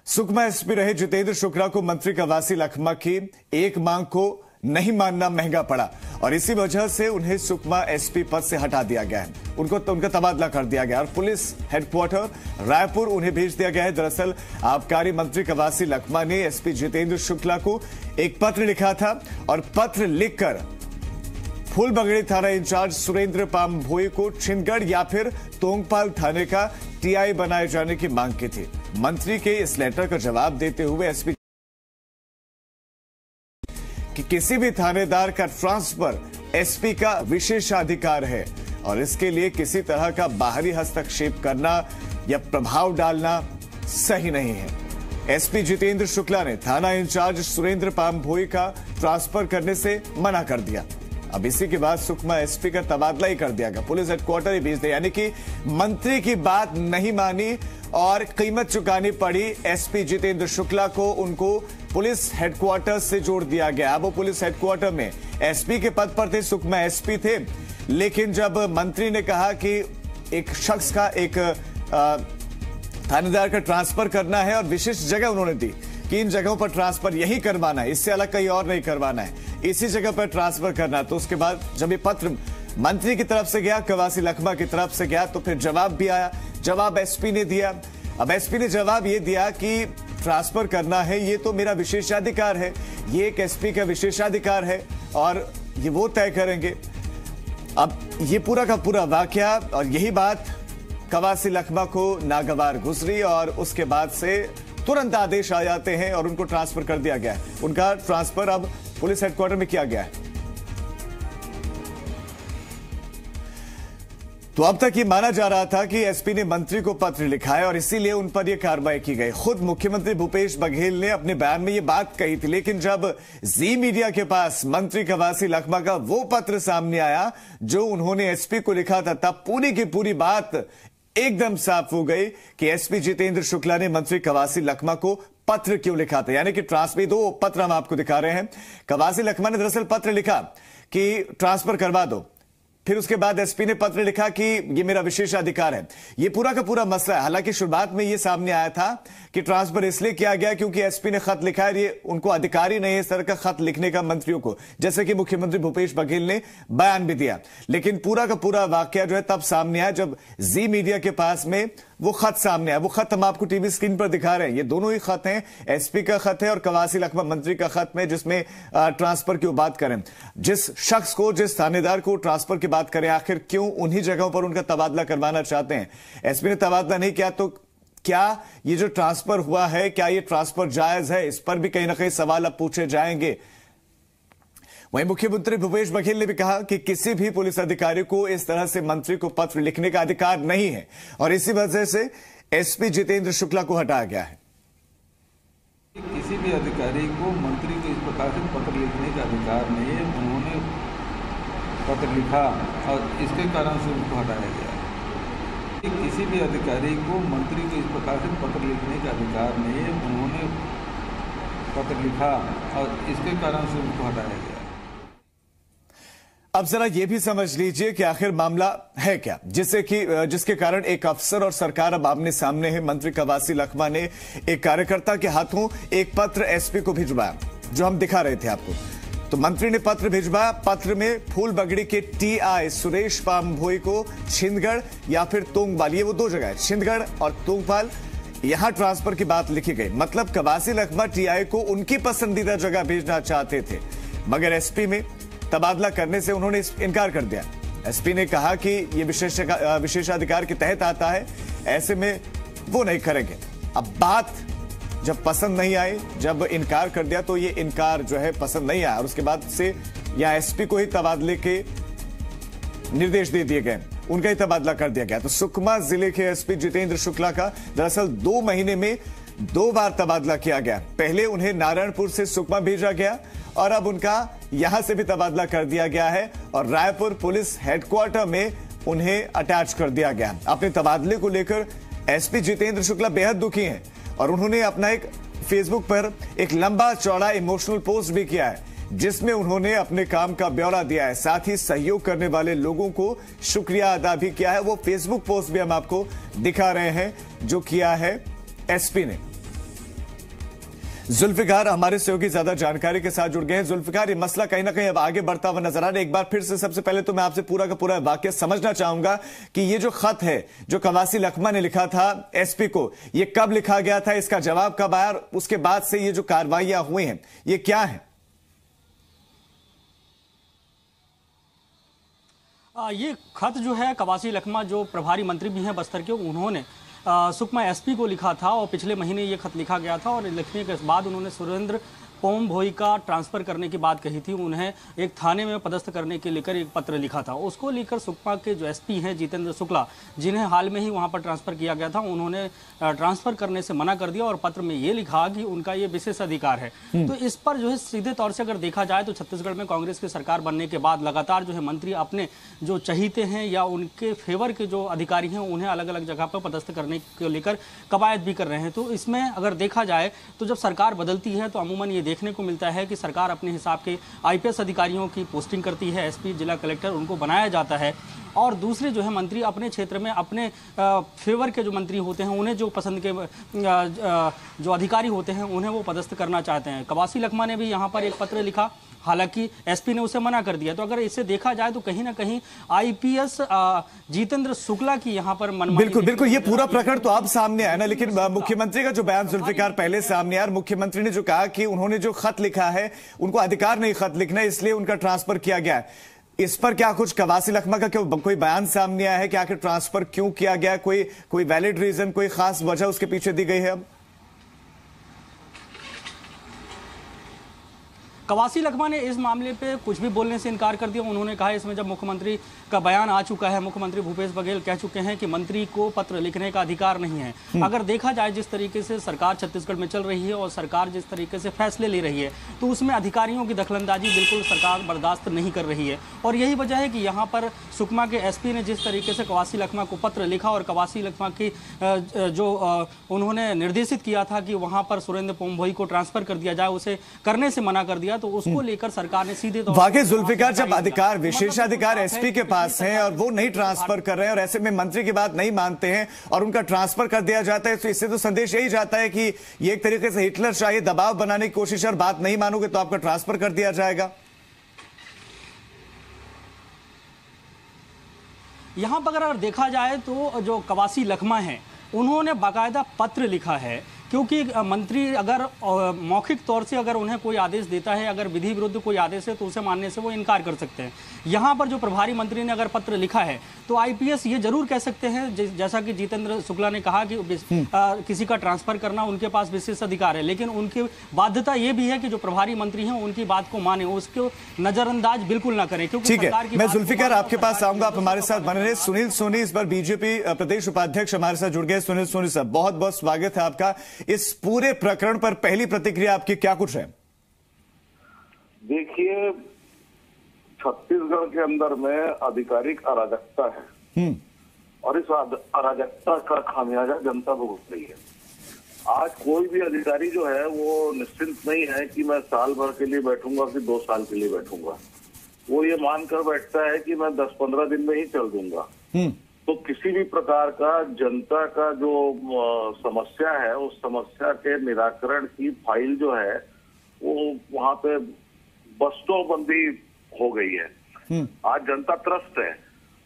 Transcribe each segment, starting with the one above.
Sukma SP रहे जितेंद्र शुक्ला को मंत्री कवासी लखमा की एक मांग को नहीं मानना महंगा पड़ा और इसी वजह से उन्हें सुकमा एसपी पद से हटा दिया गया है। उनका तबादला कर दिया गया और पुलिस हेडक्वार्टर रायपुर उन्हें भेज दिया गया है। दरअसल आबकारी मंत्री कवासी लखमा ने एसपी जितेंद्र शुक्ला को एक पत्र लिखा था और पत्र लिखकर फूलबगड़ी थाना इंचार्ज सुरेंद्र पाम भोई को छिंदगढ़ या फिर तोंगपाल थाने का टीआई बनाए जाने की मांग की थी। मंत्री के इस लेटर का जवाब देते हुए एसपी कि किसी भी थानेदार का ट्रांसफर एसपी का विशेषाधिकार है और इसके लिए किसी तरह का बाहरी हस्तक्षेप करना या प्रभाव डालना सही नहीं है। एसपी जितेंद्र शुक्ला ने थाना इंचार्ज सुरेंद्र पाम भोई का ट्रांसफर करने से मना कर दिया। अब इसी के बाद सुकमा एसपी का तबादला ही कर दिया गया, पुलिस हेडक्वार्टर ही भेज दिया। यानी कि मंत्री की बात नहीं मानी और कीमत चुकानी पड़ी एसपी जितेंद्र शुक्ला को। उनको पुलिस हेडक्वार्टर से जोड़ दिया गया। अब वो पुलिस हेडक्वार्टर में एसपी के पद पर थे, सुकमा एसपी थे, लेकिन जब मंत्री ने कहा कि एक शख्स का एक थानेदार का ट्रांसफर करना है और विशिष्ट जगह उन्होंने दी कि इन जगहों पर ट्रांसफर यही करवाना है, इससे अलग कहीं और नहीं करवाना है, इसी जगह पर ट्रांसफर करना। तो उसके बाद जब ये पत्र मंत्री की तरफ से गया, कवासी लखमा की तरफ से गया, तो फिर जवाब भी आया। जवाब एसपी ने दिया। अब एसपी ने जवाब ये दिया कि ट्रांसफर करना है ये तो मेरा विशेषाधिकार है, ये एक एसपी का विशेषाधिकार है और ये वो तय करेंगे। अब ये पूरा का पूरा वाकया और यही बात कवासी लखमा को नागवार गुजरी और उसके बाद से तुरंत आदेश आ जाते हैं और उनको ट्रांसफर कर दिया गया है। उनका ट्रांसफर अब पुलिस हेडक्वार्टर में किया गया है। तो अब तक ये माना जा रहा था कि एसपी ने मंत्री को पत्र लिखा है और इसीलिए उन पर यह कार्रवाई की गई। खुद मुख्यमंत्री भूपेश बघेल ने अपने बयान में ये बात कही थी, लेकिन जब जी मीडिया के पास मंत्री कवासी लखमा का वो पत्र सामने आया जो उन्होंने एसपी को लिखा था, तब पूरी की पूरी बात एकदम साफ हो गई कि एसपी जितेंद्र शुक्ला ने मंत्री कवासी लखमा को पत्र क्यों लिखा था। यानी कि ट्रांसफर, दो पत्र हम आपको दिखा रहे हैं। कवासी लखमा ने दरअसल पत्र लिखा कि ट्रांसफर करवा दो, फिर उसके बाद एसपी ने पत्र लिखा कि ये मेरा विशेषाधिकार है। ये पूरा का पूरा मसला है। हालांकि शुरुआत में ये सामने आया था कि ट्रांसफर इसलिए किया गया क्योंकि एसपी ने खत लिखा है, ये उनको अधिकारी नहीं है इस तरह का खत लिखने का मंत्रियों को, जैसे कि मुख्यमंत्री भूपेश बघेल ने बयान भी दिया। लेकिन पूरा का पूरा वाकया जो है तब सामने आया जब जी मीडिया के पास में वो खत सामने आया। वो खत हम आपको टीवी स्क्रीन पर दिखा रहे हैं। ये दोनों ही खत हैं, एसपी का खत है और कवासी लखमा मंत्री का खत में, जिसमें ट्रांसफर की बात करें, जिस शख्स को, जिस थानेदार को ट्रांसफर की बात करें, आखिर क्यों उन्हीं जगहों पर उनका तबादला करवाना चाहते हैं। एसपी ने तबादला नहीं किया तो क्या ये जो ट्रांसफर हुआ है, क्या ये ट्रांसफर जायज है, इस पर भी कहीं ना कहीं सवाल अब पूछे जाएंगे। वहीं मुख्यमंत्री भूपेश बघेल ने भी कहा कि किसी भी पुलिस अधिकारी को इस तरह से मंत्री को पत्र लिखने का अधिकार नहीं है और इसी वजह से एसपी जितेंद्र शुक्ला को हटाया गया है। किसी भी अधिकारी को मंत्री को इस प्रकार से पत्र लिखने का अधिकार नहीं है। उन्होंने पत्र लिखा और इसके कारण से उनको हटाया गया। किसी भी अधिकारी को मंत्री को इस प्रकार से पत्र लिखने का अधिकार नहीं है। उन्होंने पत्र लिखा और इसके कारण से उनको हटाया गया। अब जरा यह भी समझ लीजिए कि आखिर मामला है क्या, जिसके कारण एक अफसर और सरकार अब आमने सामने है। मंत्री कवासी लखमा ने एक कार्यकर्ता के हाथों एक पत्र एसपी को भिजवाया, जो हम दिखा रहे थे आपको। तो मंत्री ने पत्र भिजवाया। पत्र में फूलबगड़ी के टीआई सुरेश पाम भोई को छिंदगढ़ या फिर तोंगपाल, ये वो दो जगह है, छिंदगढ़ और तोंगपाल, यहां ट्रांसफर की बात लिखी गई। मतलब कवासी लखमा टीआई को उनकी पसंदीदा जगह भेजना चाहते थे, मगर एसपी में तबादला करने से उन्होंने इनकार कर दिया। एसपी ने कहा कि ये विशेषाधिकार के तहत आता है, ऐसे में वो नहीं करेंगे। अब बात जब पसंद नहीं आई, जब इनकार कर दिया, तो ये इनकार जो है पसंद नहीं आया और उसके बाद से यहाँ एसपी को ही तबादले के निर्देश दे दिए गए, उनका ही तबादला कर दिया गया। तो सुकमा जिले के एसपी जितेंद्र शुक्ला का दरअसल 2 महीने में 2 बार तबादला किया गया। पहले उन्हें नारायणपुर से सुकमा भेजा गया और अब उनका यहां से भी तबादला कर दिया गया है और रायपुर पुलिस हेडक्वार्टर में उन्हें अटैच कर दिया गया। अपने तबादले को लेकर एसपी जितेंद्र शुक्ला बेहद दुखी हैं और उन्होंने अपना एक फेसबुक पर एक लंबा चौड़ा इमोशनल पोस्ट भी किया है, जिसमें उन्होंने अपने काम का ब्यौरा दिया है, साथ ही सहयोग करने वाले लोगों को शुक्रिया अदा भी किया है। वो फेसबुक पोस्ट भी हम आपको दिखा रहे हैं जो किया है एसपी ने। जुल्फिकार हमारे सहयोगी ज्यादा जानकारी के साथ जुड़ गए हैं। जुल्फिकार, ये मसला कहीं ना कहीं अब आगे बढ़ता हुआ नजर आ रहा है। एक बार फिर से सबसे पहले तो मैं आपसे पूरा का पूरा वाक्य समझना चाहूंगा कि ये जो खत है जो कवासी लखमा ने लिखा था एसपी को, ये कब लिखा गया था, इसका जवाब कब आया, उसके बाद से ये जो कार्रवाइयां हुई हैं ये क्या है? ये खत जो है कवासी लखमा जो प्रभारी मंत्री भी हैं बस्तर के, उन्होंने सुकमा एसपी को लिखा था और पिछले महीने ये खत लिखा गया था और लिखने के बाद उन्होंने सुरेंद्र पोमभोई का ट्रांसफर करने की बात कही थी। उन्हें एक थाने में पदस्थ करने के लेकर एक पत्र लिखा था। उसको लेकर सुकमा के जो एसपी हैं जितेंद्र शुक्ला, जिन्हें हाल में ही वहां पर ट्रांसफर किया गया था, उन्होंने ट्रांसफर करने से मना कर दिया और पत्र में ये लिखा कि उनका ये विशेष अधिकार है। तो इस पर जो है सीधे तौर से अगर देखा जाए तो छत्तीसगढ़ में कांग्रेस की सरकार बनने के बाद लगातार जो है मंत्री अपने जो चहीते हैं या उनके फेवर के जो अधिकारी हैं उन्हें अलग अलग जगह पर पदस्थ करने को लेकर कवायद भी कर रहे हैं। तो इसमें अगर देखा जाए तो जब सरकार बदलती है तो अमूमन ये देखने को मिलता है कि सरकार अपने हिसाब के आईपीएस अधिकारियों की पोस्टिंग करती है, एसपी, जिला कलेक्टर, उनको बनाया जाता है और दूसरे जो है मंत्री अपने क्षेत्र में अपने फेवर के जो मंत्री होते हैं उन्हें जो पसंद के जो अधिकारी होते हैं उन्हें वो पदस्थ करना चाहते हैं। कवासी लखमा ने भी यहाँ पर एक पत्र लिखा, हालांकि एसपी ने उसे मना कर दिया। तो अगर इसे देखा जाए तो कहीं ना कहीं आईपीएस जितेंद्र शुक्ला की यहाँ पर मनमानी। बिल्कुल बिल्कुल, ये पूरा प्रकरण तो अब सामने आया ना, लेकिन मुख्यमंत्री का जो बयान जुल्फिकार पहले सामने आया, मुख्यमंत्री ने जो कहा कि उन्होंने जो खत लिखा है उनको अधिकार नहीं खत लिखना, इसलिए उनका ट्रांसफर किया गया है। इस पर क्या कुछ कवासी लखमा का कोई बयान सामने आया है कि आखिर ट्रांसफर क्यों किया गया, कोई वैलिड रीजन, कोई खास वजह उसके पीछे दी गई है? अब कवासी लखमा ने इस मामले पे कुछ भी बोलने से इनकार कर दिया। उन्होंने कहा इसमें जब मुख्यमंत्री का बयान आ चुका है, मुख्यमंत्री भूपेश बघेल कह चुके हैं कि मंत्री को पत्र लिखने का अधिकार नहीं है। अगर देखा जाए जिस तरीके से सरकार छत्तीसगढ़ में चल रही है और सरकार जिस तरीके से फैसले ले रही है तो उसमें अधिकारियों की दखलंदाजी बिल्कुल सरकार बर्दाश्त नहीं कर रही है। और यही वजह है कि यहाँ पर सुकमा के एसपी ने जिस तरीके से कवासी लखमा को पत्र लिखा और कवासी लखमा की जो उन्होंने निर्देशित किया था कि वहाँ पर सुरेंद्र पोमभोई को ट्रांसफर कर दिया जाए, उसे करने से मना कर दिया। तो उसको लेकर सरकार ने सीधे तौर वाकई जुल्फिकार, जब अधिकार विशेषाधिकार एसपी के पास हैं और वो नहीं ट्रांसफर कर रहे हैं और ऐसे में मंत्री की बात नहीं मानते हैं और उनका ट्रांसफर कर दिया जाता है, तो इससे तो संदेश यही जाता है कि ये एक तरीके से हिटलर शाही दबाव बनाने की कोशिश है और बात नहीं मानोगे तो आपका ट्रांसफर कर दिया जाएगा। यहां पर अगर देखा जाए तो जो कवासी लखमा है उन्होंने बाकायदा पत्र लिखा है, क्योंकि मंत्री अगर मौखिक तौर से अगर उन्हें कोई आदेश देता है, अगर विधि विरुद्ध कोई आदेश है तो उसे मानने से वो इनकार कर सकते हैं। यहाँ पर जो प्रभारी मंत्री ने अगर पत्र लिखा है तो आईपीएस ये जरूर कह सकते हैं, जैसा कि जितेंद्र शुक्ला ने कहा कि किसी का ट्रांसफर करना उनके पास विशेष अधिकार है, लेकिन उनकी बाध्यता ये भी है कि जो प्रभारी मंत्री हैं उनकी बात को माने, उसको नजरअंदाज बिल्कुल ना करें। क्योंकि ठीक है, मैं जुल्फिकार आपके पास आऊंगा, आप हमारे साथ बने रहे। सुनील सोनी इस बार बीजेपी प्रदेश उपाध्यक्ष हमारे साथ जुड़ गए। सुनील सोनी साहब, बहुत बहुत स्वागत है आपका। इस पूरे प्रकरण पर पहली प्रतिक्रिया आपकी क्या कुछ है? देखिए, छत्तीसगढ़ के अंदर में आधिकारिक अराजकता है और इस अराजकता का खामियाजा जनता भुगत रही है। आज कोई भी अधिकारी जो है वो निश्चिंत नहीं है कि मैं साल भर के लिए बैठूंगा कि 2 साल के लिए बैठूंगा। वो ये मानकर बैठता है कि मैं 10-15 दिन में ही चल दूंगा। तो किसी भी प्रकार का जनता का जो समस्या है उस समस्या के निराकरण की फाइल जो है वो वहां पे बस्टोबंदी हो गई है। आज जनता त्रस्त है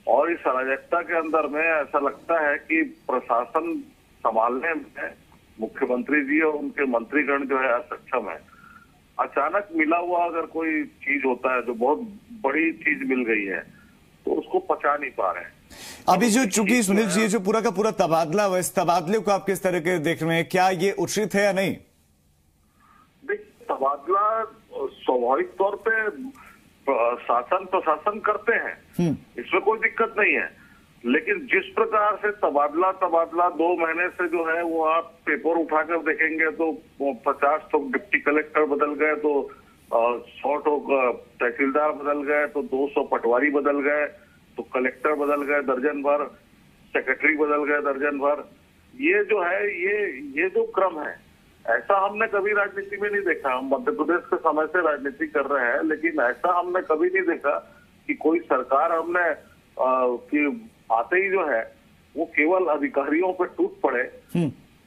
और इस अराजकता के अंदर में ऐसा लगता है कि प्रशासन संभालने में मुख्यमंत्री जी और उनके मंत्रीगण जो है असक्षम है। अचानक मिला हुआ अगर कोई चीज होता है जो बहुत बड़ी चीज मिल गई है तो उसको पचा नहीं पा रहे हैं। अभी जो चूंकि सुनील जी जो पूरा का पूरा तबादला हुआ, इस तबादले को आप किस तरह के देख रहे हैं, क्या ये उचित है या नहीं? तबादला स्वाभाविक तौर पे शासन प्रशासन करते हैं, इसमें कोई दिक्कत नहीं है, लेकिन जिस प्रकार से तबादला 2 महीने से जो है वो आप पेपर उठाकर देखेंगे तो 50 तो डिप्टी कलेक्टर बदल गए, तो 100 तो तहसीलदार बदल गए, तो 200 पटवारी बदल गए, तो कलेक्टर बदल गए दर्जन भर, सेक्रेटरी बदल गए दर्जन भर। ये जो है ये जो क्रम है ऐसा हमने कभी राजनीति में नहीं देखा। हम मध्य प्रदेश के समय से राजनीति कर रहे हैं, लेकिन ऐसा हमने कभी नहीं देखा कि कोई सरकार हमने कि आते ही जो है वो केवल अधिकारियों पे टूट पड़े।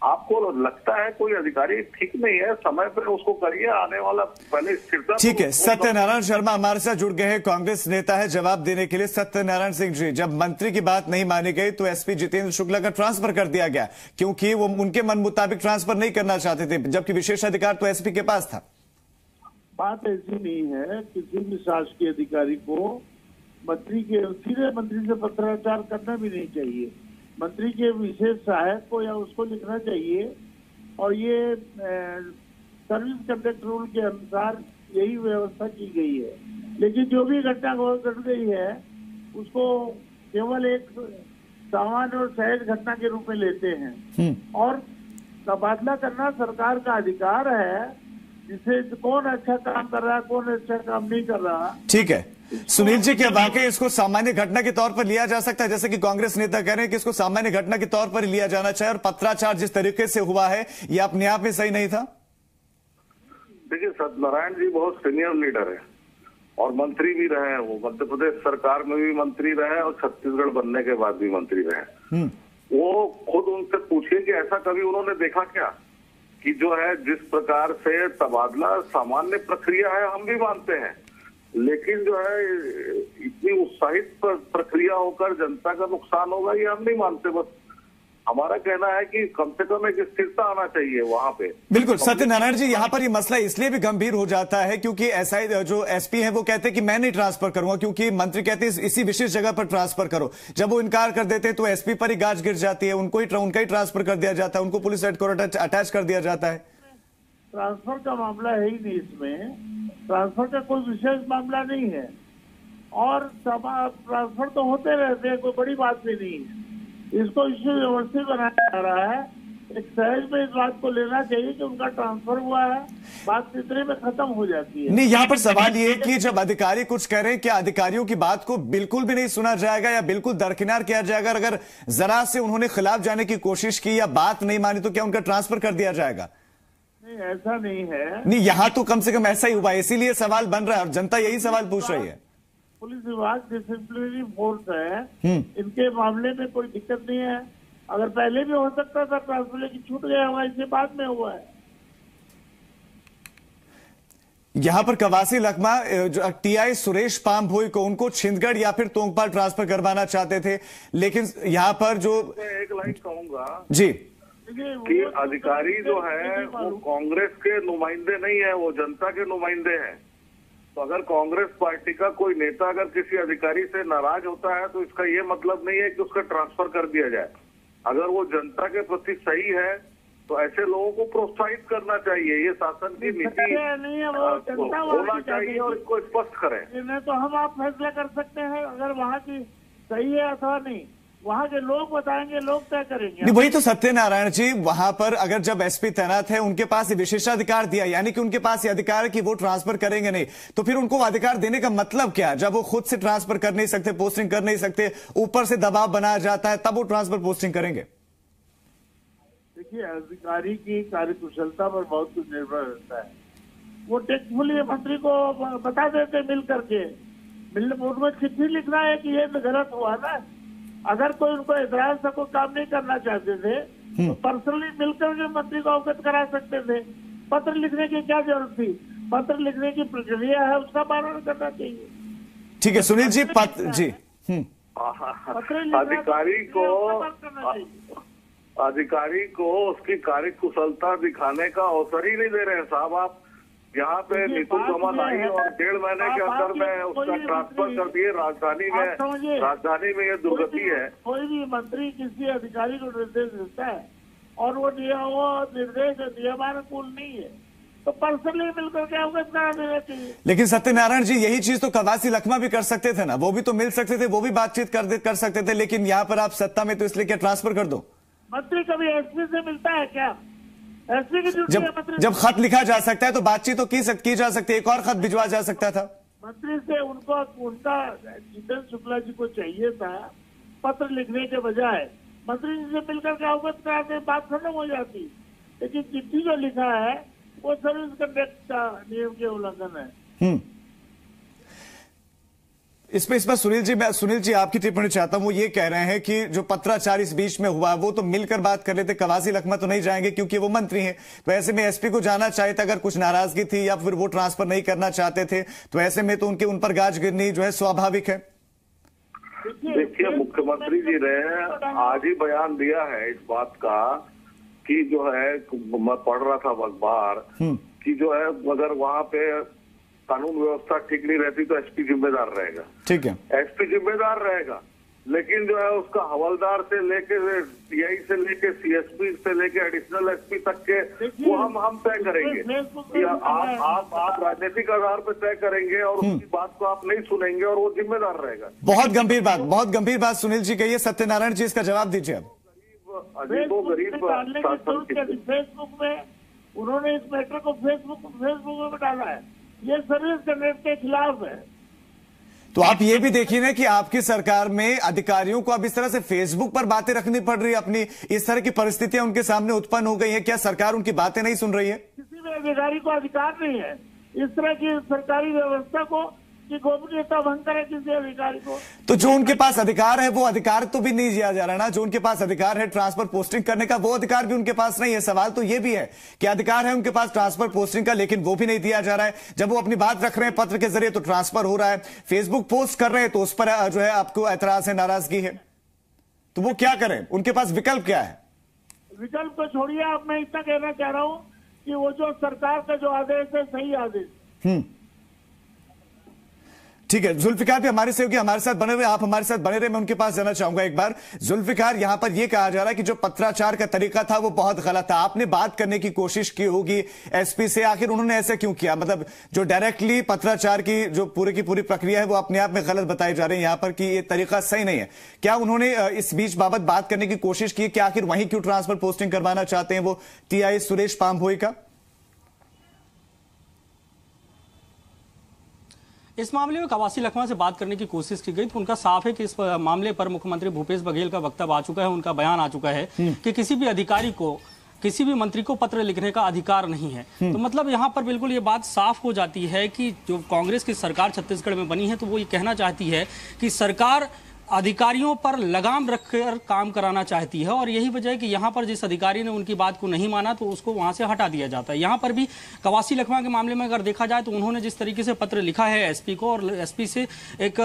आपको लगता है कोई अधिकारी ठीक नहीं है, समय पर उसको करिए, आने वाला पहले स्थिरता। ठीक है, सत्यनारायण शर्मा हमारे साथ जुड़ गए हैं, कांग्रेस नेता है, जवाब देने के लिए। सत्यनारायण सिंह जी, जब मंत्री की बात नहीं मानी गई तो एसपी जितेंद्र शुक्ला का ट्रांसफर कर दिया गया, क्योंकि वो उनके मन मुताबिक ट्रांसफर नहीं करना चाहते थे, जबकि विशेष अधिकार तो एसपी के पास था। बात ऐसी नहीं है, किसी भी शासकीय अधिकारी को मंत्री के सीधे मंत्री से पत्राचार करना भी नहीं चाहिए। मंत्री के विशेष सहायक को या उसको लिखना चाहिए, और ये सर्विस कंडक्ट रूल के अनुसार यही व्यवस्था की गई है। लेकिन जो भी घटना घट गई है उसको केवल एक सामान्य और सहज घटना के रूप में लेते हैं, और तबादला करना सरकार का अधिकार है, जिसे कौन अच्छा काम कर रहा है कौन अच्छा काम नहीं कर रहा। ठीक है सुनील जी, क्या वाकई इसको सामान्य घटना के तौर पर लिया जा सकता है, जैसे कि कांग्रेस नेता कह रहे हैं कि इसको सामान्य घटना के तौर पर लिया जाना चाहिए, और पत्राचार जिस तरीके से हुआ है ये अपने आप में सही नहीं था? देखिए, सत्यनारायण जी बहुत सीनियर लीडर है और मंत्री भी रहे हैं। वो मध्य प्रदेश सरकार में भी मंत्री रहे और छत्तीसगढ़ बनने के बाद भी मंत्री रहे। वो खुद उनसे पूछिए कि ऐसा कभी उन्होंने देखा क्या कि जो है जिस प्रकार से तबादला सामान्य प्रक्रिया है, हम भी मानते हैं, लेकिन जो है इतनी उत्साहित प्रक्रिया होकर जनता का नुकसान होगा ये हम नहीं मानते। बस हमारा कहना है कि कम से कम एक स्थिरता आना चाहिए वहां पे। बिल्कुल सत्यनारायण जी, यहाँ पर ये मसला इसलिए भी गंभीर हो जाता है क्योंकि एसआई जो एसपी है वो कहते हैं कि मैं नहीं ट्रांसफर करूंगा, क्योंकि मंत्री कहते हैं इसी विशेष जगह पर ट्रांसफर करो। जब वो इनकार कर देते हैं तो एसपी पर ही गाज गिर जाती है, उनका ही ट्रांसफर कर दिया जाता है, उनको पुलिस हेडक्वार्टर अटैच कर दिया जाता है। ट्रांसफर का मामला है ही नहीं इसमें, ट्रांसफर का कोई विशेष मामला नहीं है, और ट्रांसफर तो होते रहते हैं, कोई बड़ी बात भी नहीं है। इसको इश्यू व्यवस्थित बनाया जा रहा है, एक सहज में इस बात को लेना चाहिए कि उनका ट्रांसफर हुआ है, बात इतने में खत्म हो जाती है। नहीं, यहाँ पर सवाल ये है कि जब अधिकारी कुछ कह रहे हैं, क्या अधिकारियों की बात को बिल्कुल भी नहीं सुना जाएगा या बिल्कुल दरकिनार किया जाएगा? अगर जरा से उन्होंने खिलाफ जाने की कोशिश की या बात नहीं मानी तो क्या उनका ट्रांसफर कर दिया जाएगा? नहीं, ऐसा नहीं है। नहीं, यहाँ तो कम से कम ऐसा ही हुआ, इसीलिए सवाल बन रहा है और जनता यही सवाल पूछ रही है। पुलिस विभाग डिसिप्लिनरी फोर्स है, इनके मामले में कोई दिक्कत नहीं है। अगर पहले भी हो सकता था ट्रांसफर, लेकिन छूट गया होगा, इसके बाद में हुआ है। यहां पर कवासी लखमा जो टीआई सुरेश पामभोई को उनको छिंदगढ़ या फिर तोंगपाल ट्रांसफर करवाना चाहते थे, लेकिन यहां पर जो एक लाइन कहूंगा जी कि अधिकारी जो है वो कांग्रेस के नुमाइंदे नहीं है, वो जनता के नुमाइंदे हैं। तो अगर कांग्रेस पार्टी का कोई नेता अगर किसी अधिकारी से नाराज होता है तो इसका ये मतलब नहीं है कि उसका ट्रांसफर कर दिया जाए। अगर वो जनता के प्रति सही है तो ऐसे लोगों को प्रोत्साहित करना चाहिए, ये शासन की नीति होना चाहिए और इसको स्पष्ट करें। तो हम आप फैसला कर सकते हैं अगर वहाँ की सही है अथवा नहीं, वहाँ के लोग बताएंगे, लोग तय करेंगे। वही तो सत्यनारायण जी, वहां पर अगर जब एसपी तैनात है उनके पास विशेषाधिकार दिया, यानी कि उनके पास ये अधिकार है कि वो ट्रांसफर करेंगे नहीं, तो फिर उनको अधिकार देने का मतलब क्या? जब वो खुद से ट्रांसफर कर नहीं सकते, पोस्टिंग कर नहीं सकते, ऊपर से दबाव बनाया जाता है, तब वो ट्रांसफर पोस्टिंग करेंगे? देखिए, अधिकारी की कार्यकुशलता पर बहुत कुछ निर्भर रहता है। वो टेक्टफुली मंत्री को बता देते मिल करके, उनको चिट्ठी लिखना है कि ये गलत हुआ ना। अगर कोई उनको एतराज से कोई काम नहीं करना चाहते थे तो पर्सनली मिलकर के मंत्री को अवगत करा सकते थे। पत्र लिखने की क्या जरूरत थी? पत्र लिखने की प्रक्रिया है, उसका पालन करना चाहिए। ठीक है सुनील जी, जी अधिकारी को उसकी कार्यकुशलता दिखाने का अवसर ही नहीं दे रहे हैं साहब। आप यहाँ पे नितुल कमल आई और 1.5 महीने के अंदर में उसका ट्रांसफर कर दिए। राजधानी में ये दुर्गति है। कोई भी मंत्री किसी अधिकारी को निर्देश देता है और वो निर्देश नियमानुकूल नहीं है तो पर्सनली मिलकर के अवगत करा देना चाहिए। लेकिन सत्यनारायण जी, यही चीज तो कवासी लखमा भी कर सकते थे ना, वो भी तो मिल सकते थे, वो भी बातचीत कर सकते थे, लेकिन यहाँ पर आप सत्ता में तो इसलिए क्या ट्रांसफर कर दो? मंत्री कभी एसपी से मिलता है क्या? एसपी की ड्यूटी है मंत्री। जब खत लिखा जा सकता है तो बातचीत तो की जा सकती है, एक और खत भिजवा जा सकता था। मंत्री से उनका जितेंद्र शुक्ला जी को चाहिए था पत्र लिखने के बजाय मंत्री जी से मिलकर के अवगत कराते, बात खत्म हो जाती। लेकिन चिट्ठी जो लिखा है वो सर्विस कंडक्ट का नियम के उल्लंघन है। इस पर सुनील जी आपकी टिप्पणी चाहता हूं। वो ये कह रहे हैं कि जो पत्राचार इस बीच में हुआ वो तो मिलकर बात कर लेते, कवासी लखमा तो नहीं जाएंगे क्योंकि वो मंत्री हैं। तो ऐसे में एसपी को जाना चाहिए था, अगर कुछ नाराजगी थी या फिर वो ट्रांसफर नहीं करना चाहते थे तो ऐसे में तो उन पर गाज गिरनी जो है स्वाभाविक है। देखिए, मुख्यमंत्री जी ने आज ही बयान दिया है इस बात का कि जो है, मैं पढ़ रहा था अखबार कि जो है अगर वहां पे कानून व्यवस्था ठीक नहीं रहती तो एसपी जिम्मेदार रहेगा। ठीक है, एसपी जिम्मेदार रहेगा, लेकिन जो है उसका हवलदार से लेके टीआई से लेके सीएसपी से लेके एडिशनल एसपी तक के वो हम तय करेंगे। आप राजनीतिक आधार पर तय करेंगे और उसकी बात को आप नहीं सुनेंगे और वो जिम्मेदार रहेगा। बहुत गंभीर बात सुनील जी कही है। सत्यनारायण जी इसका जवाब दीजिए। अब गरीब फेसबुक में उन्होंने इस मैटर को फेसबुक में डाला है, ये सर्विस जनरेट के खिलाफ है। तो आप ये भी देखिए ना कि आपकी सरकार में अधिकारियों को अब इस तरह से फेसबुक पर बातें रखनी पड़ रही है, अपनी इस तरह की परिस्थितियां उनके सामने उत्पन्न हो गई है। क्या सरकार उनकी बातें नहीं सुन रही है? किसी भी अधिकारी को अधिकार नहीं है इस तरह की सरकारी व्यवस्था को कि गोपनीयता भंग करे किसी अधिकारी को। तो जो उनके पास अधिकार है वो अधिकार तो भी नहीं दिया जा रहा ना। जो उनके पास अधिकार है ट्रांसफर पोस्टिंग करने का, वो अधिकार भी उनके पास नहीं है। सवाल तो ये भी है कि अधिकार है उनके पास ट्रांसफर पोस्टिंग का, लेकिन वो भी नहीं दिया जा रहा है। जब वो अपनी बात रख रहे हैं पत्र के जरिए तो ट्रांसफर हो रहा है, फेसबुक पोस्ट कर रहे हैं तो उस पर जो है आपको ऐतराज है, नाराजगी है। तो वो क्या करें? उनके पास विकल्प क्या है? विकल्प को छोड़िए, अब मैं इतना कहना चाह रहा हूं कि वो जो सरकार का जो आदेश है सही आदेश। ठीक है, जुल्फिकार भी हमारे सहयोगी हमारे साथ बने हुए, आप हमारे साथ बने रहे। मैं उनके पास जाना चाहूंगा एक बार। जुल्फिकार, यहां पर यह कहा जा रहा है कि जो पत्राचार का तरीका था वो बहुत गलत था। आपने बात करने की कोशिश की होगी एसपी से, आखिर उन्होंने ऐसा क्यों किया? मतलब जो डायरेक्टली पत्राचार की जो पूरी की पूरी प्रक्रिया है वो अपने आप में गलत बताई जा रही है यहां पर कि ये तरीका सही नहीं है। क्या उन्होंने इस बीच बाबत बात करने की कोशिश की कि आखिर वहीं क्यों ट्रांसफर पोस्टिंग करवाना चाहते हैं वो टीआई सुरेश पामभोई का? इस मामले में कवासी लखमा से बात करने की कोशिश की गई तो उनका साफ है कि इस मामले पर मुख्यमंत्री भूपेश बघेल का वक्तव्य आ चुका है, उनका बयान आ चुका है कि किसी भी अधिकारी को, किसी भी मंत्री को पत्र लिखने का अधिकार नहीं है। तो मतलब यहाँ पर बिल्कुल ये बात साफ हो जाती है कि जो कांग्रेस की सरकार छत्तीसगढ़ में बनी है तो वो ये कहना चाहती है कि सरकार अधिकारियों पर लगाम रखकर काम कराना चाहती है, और यही वजह है कि यहाँ पर जिस अधिकारी ने उनकी बात को नहीं माना तो उसको वहां से हटा दिया जाता है। यहाँ पर भी कवासी लखमा के मामले में अगर देखा जाए तो उन्होंने जिस तरीके से पत्र लिखा है एसपी को और एसपी से एक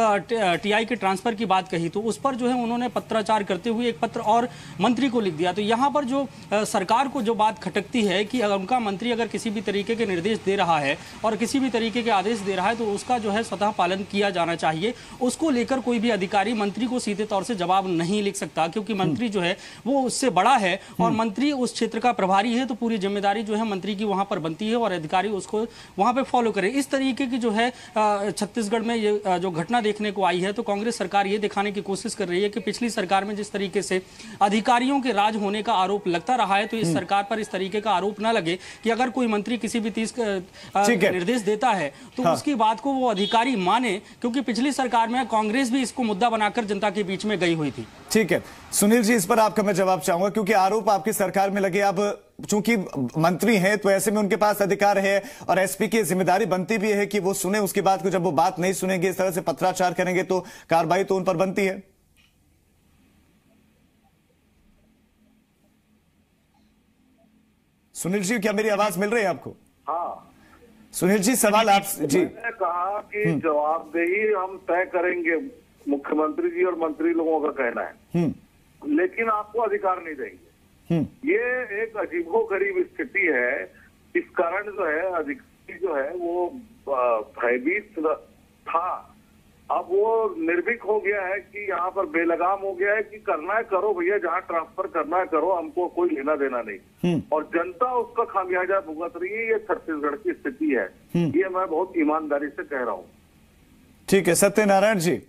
टीआई के ट्रांसफर की बात कही, तो उस पर जो है उन्होंने पत्राचार करते हुए एक पत्र और मंत्री को लिख दिया। तो यहाँ पर जो सरकार को जो बात खटकती है कि अगर उनका मंत्री अगर किसी भी तरीके के निर्देश दे रहा है और किसी भी तरीके के आदेश दे रहा है तो उसका जो है स्वतः पालन किया जाना चाहिए। उसको लेकर कोई भी अधिकारी मंत्री को सीधे तौर से जवाब नहीं लिख सकता, क्योंकि मंत्री जो है वो उससे बड़ा है और मंत्री उस क्षेत्र का प्रभारी है, तो पूरी जिम्मेदारी जो है मंत्री की वहां पर बनती है और अधिकारी उसको वहां पे फॉलो करे। इस तरीके की जो है छत्तीसगढ़ में ये जो घटना देखने को आई है, तो कांग्रेस सरकार ये दिखाने की कोशिश कर रही है कि पिछली सरकार में जिस तरीके से अधिकारियों के राज होने का आरोप लगता रहा है, तो इस सरकार पर इस तरीके का आरोप न लगे कि अगर कोई मंत्री किसी भी चीज निर्देश देता है तो उसकी बात को वो अधिकारी माने, क्योंकि पिछली सरकार में कांग्रेस भी इसको मुद्दा बनाकर जनता के बीच में गई हुई थी। ठीक है सुनील जी, इस पर आपका मैं जवाब चाहूंगा क्योंकि आरोप आपकी सरकार में लगे। अब चूंकि मंत्री हैं तो ऐसे में उनके पास अधिकार है और एसपी की जिम्मेदारी बनती भी है कि वो सुने उसकी बात को। जब वो बात नहीं सुनेंगे, इस तरह से पत्राचार करेंगे तो कार्रवाई तो उन पर बनती है। सुनील जी, क्या मेरी आवाज मिल रही है आपको? हाँ सुनील जी, सवाल आप जी। मैंने कहा कि जवाबदेही हम तय करेंगे, मुख्यमंत्री जी और मंत्री लोगों का कहना है, लेकिन आपको अधिकार नहीं देंगे। ये एक अजीबोगरीब स्थिति है। इस कारण जो है अधिकारी जो है वो भयभीत था, अब वो निर्भीक हो गया है कि यहाँ पर बेलगाम हो गया है कि करना है करो भैया, जहाँ ट्रांसफर करना है करो, हमको कोई लेना देना नहीं। और जनता उसका खामियाजा भुगत रही है। ये छत्तीसगढ़ की स्थिति है, ये मैं बहुत ईमानदारी से कह रहा हूँ। ठीक है सत्यनारायण जी,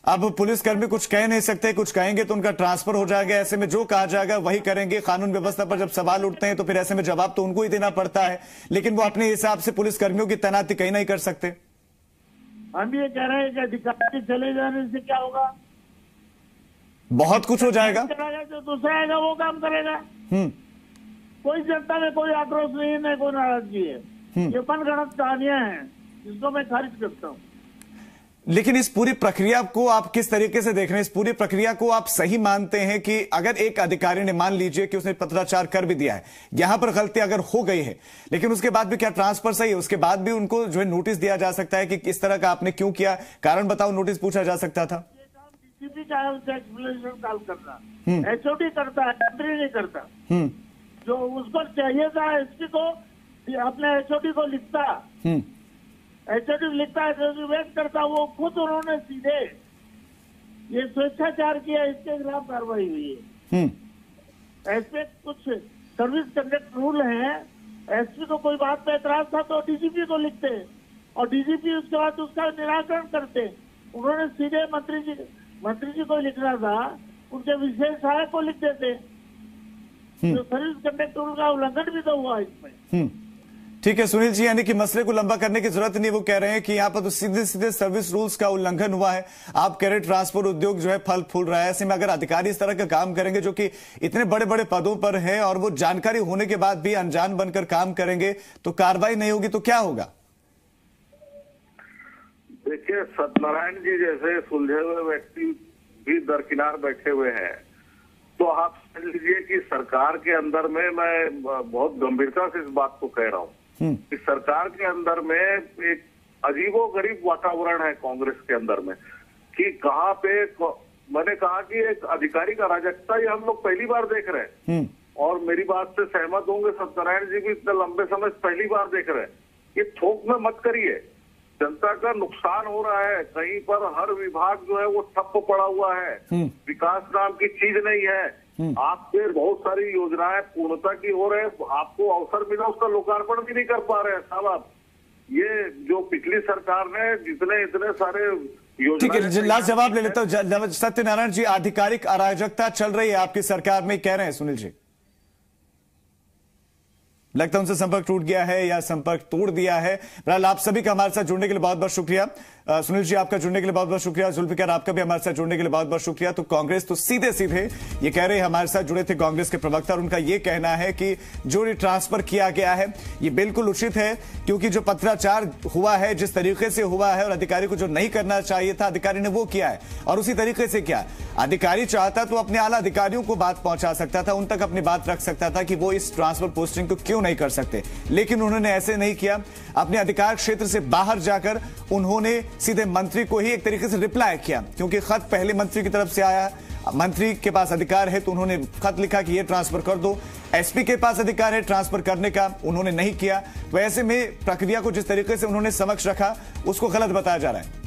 अब पुलिसकर्मी कुछ कह नहीं सकते, कुछ कहेंगे तो उनका ट्रांसफर हो जाएगा। ऐसे में जो कहा जाएगा वही करेंगे। कानून व्यवस्था पर जब सवाल उठते हैं तो फिर ऐसे में जवाब तो उनको ही देना पड़ता है, लेकिन वो अपने हिसाब से पुलिसकर्मियों की तैनाती कहीं नहीं कर सकते। हम ये कह रहे हैं कि अधिकारी चले जाने से क्या होगा? बहुत कुछ हो जाएगा। जो दूसरा आएगा वो काम करेगा। कोई जनता में कोई आक्रोश नहीं है, न कोई नाराजगी है। ये मनगढ़ंत कहानियां हैं जिसको मैं खारिज करता हूँ। लेकिन इस पूरी प्रक्रिया को आप किस तरीके से देख रहे हैं? इस पूरी प्रक्रिया को आप सही मानते हैं कि अगर एक अधिकारी ने, मान लीजिए कि उसने पत्राचार कर भी दिया है, यहां पर गलती अगर हो गई है, लेकिन उसके बाद भी क्या ट्रांसफर सही है? उसके बाद भी उनको जो है नोटिस दिया जा सकता है कि किस तरह का आपने क्यों किया, कारण बताओ, नोटिस पूछा जा सकता था। डीजीपी का एक्सप्लेनेशन कॉल करना, एचओडी करता है, मंत्री नहीं करता। जो उसको चाहिए था एसपी को, अपने एचओडी को लिखता, एचओडी लिखता है, वेट करता, वो खुद उन्होंने सीधे ये स्वेच्छाचार किया, इसके खिलाफ कार्रवाई हुई है। ऐसे कुछ सर्विस कंडक्ट रूल है, एसपी को कोई बात पे एतराज था तो डीजीपी को लिखते और डीजीपी उसके बाद उसका निराकरण करते। उन्होंने सीधे मंत्री जी को लिखना था, उनके विशेष सहायक को लिख देते। तो सर्विस कंडक्ट रूल का उल्लंघन भी तो हुआ इसमें। ठीक है सुनील जी, यानी कि मसले को लंबा करने की जरूरत नहीं। वो कह रहे हैं कि यहाँ पर तो सीधे सीधे सर्विस रूल्स का उल्लंघन हुआ है। आप कह रहे ट्रांसपोर्ट उद्योग जो है फल फूल रहा है। ऐसे में अगर अधिकारी इस तरह का काम करेंगे जो कि इतने बड़े बड़े पदों पर हैं और वो जानकारी होने के बाद भी अनजान बनकर काम करेंगे तो कार्रवाई नहीं होगी तो क्या होगा? देखिए, सत्यनारायण जी जैसे सुलझे हुए व्यक्ति भी दरकिनार बैठे हुए हैं, तो आप समझ लीजिए कि सरकार के अंदर में, मैं बहुत गंभीरता से इस बात को कह रहा हूँ कि सरकार के अंदर में एक अजीबोगरीब वातावरण है कांग्रेस के अंदर में, कि कहाँ पे, मैंने कहा कि एक अधिकारी का अराजकता ये हम लोग पहली बार देख रहे हैं। और मेरी बात से सहमत होंगे सत्यनारायण जी भी, इतने लंबे समय से पहली बार देख रहे हैं। ये थोक में मत करिए, जनता का नुकसान हो रहा है। कहीं पर हर विभाग जो है वो ठप्प पड़ा हुआ है, विकास नाम की चीज नहीं है। आपके बहुत सारी योजनाएं पूर्णता की हो रहे, आपको अवसर मिला उसका लोकार्पण भी नहीं कर पा रहे हैं साहब आप। ये जो पिछली सरकार ने जितने इतने सारे ठीक है, लास्ट जवाब ले लेता हूँ। सत्यनारायण जी, आधिकारिक अराजकता चल रही है आपकी सरकार में, कह रहे हैं सुनील जी। लगता है उनसे संपर्क टूट गया है या संपर्क तोड़ दिया है। बहरहाल आप सभी का हमारे साथ जुड़ने के लिए बहुत बहुत शुक्रिया। सुनील जी आपका जुड़ने के लिए बहुत बहुत शुक्रिया। जुल्फिकार आपका भी हमारे साथ जुड़ने के लिए बहुत बहुत शुक्रिया। तो कांग्रेस तो सीधे सीधे ये कह रहे हैं, हमारे साथ जुड़े थे कांग्रेस के प्रवक्ता, और उनका ये कहना है कि जो ट्रांसफर किया गया है ये बिल्कुल उचित है, क्योंकि जो पत्राचार हुआ है, जिस तरीके से हुआ है, और अधिकारी को जो नहीं करना चाहिए था अधिकारी ने वो किया है, और उसी तरीके से किया। अधिकारी चाहता तो अपने आला अधिकारियों को बात पहुंचा सकता था, उन तक अपनी बात रख सकता था कि वो इस ट्रांसफर पोस्टिंग को क्यों नहीं कर सकते, लेकिन उन्होंने ऐसे नहीं किया। अपने अधिकार क्षेत्र से बाहर जाकर उन्होंने सीधे मंत्री को ही एक तरीके से रिप्लाई किया, क्योंकि खत पहले मंत्री की तरफ से आया, मंत्री के पास अधिकार है तो उन्होंने खत लिखा कि ये ट्रांसफर कर दो। एसपी के पास अधिकार है ट्रांसफर करने का, उन्होंने नहीं किया। तो ऐसे में प्रक्रिया को जिस तरीके से उन्होंने समक्ष रखा उसको गलत बताया जा रहा है।